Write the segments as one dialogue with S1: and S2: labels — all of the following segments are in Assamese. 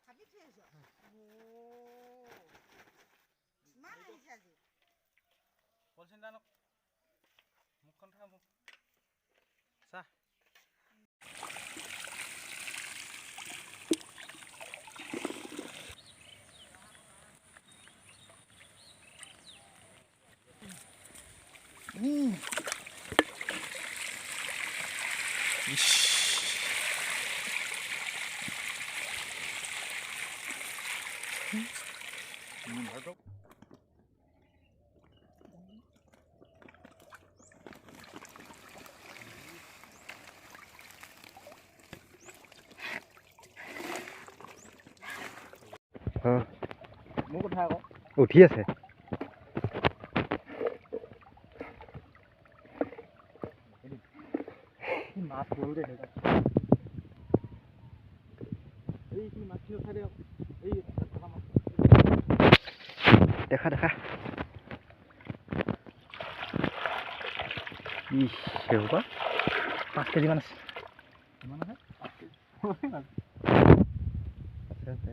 S1: হাবি থৈ আহিছ ইমান আহিছে আজি
S2: পলিচিন দানক মুখখন থা মোক চাহ মোক উঠা আকৌ
S3: উঠি আছে
S2: মাছ গ'ল দে এইখিনি মাছখিনি উঠাই দে এই
S3: দেখা দেখা সেউকা 5 কেজি মান আছে
S2: কিমান আছে 5 কেজি
S3: আছে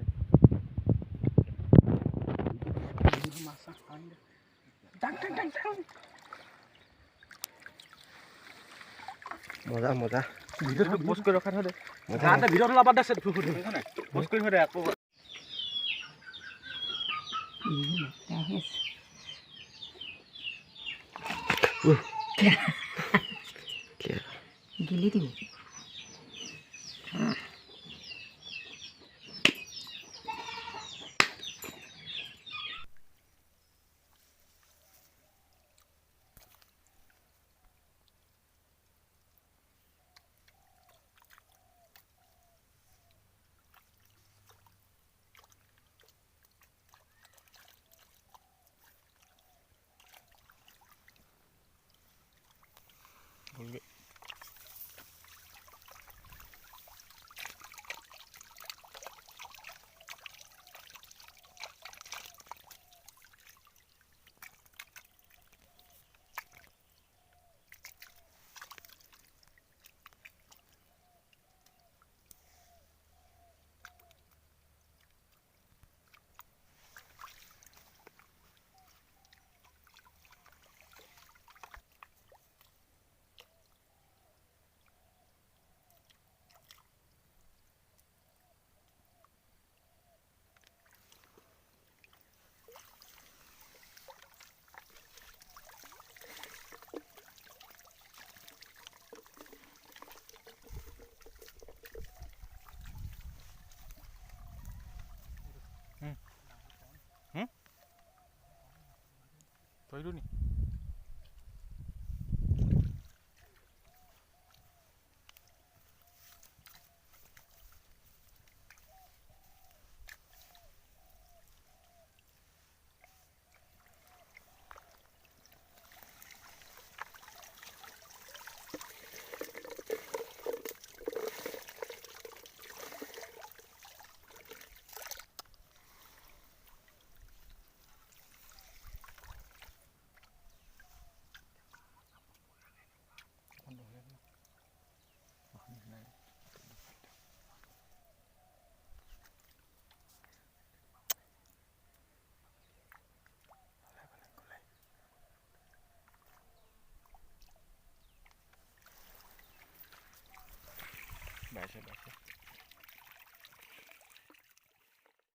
S2: মাছ টাং টাং টাং টাং
S3: মজা মজা
S2: ভিডিঅ'টো পোষ্ট কৰি ৰখা থৈ দে
S3: মজা
S2: গাতে ভিডিঅ'টো লাবাত আছে ফুফুটো পোষ্ট কৰি থৈ দে আকৌ
S1: গিলি দিব
S2: ভুলগে তইটো নি বাইছে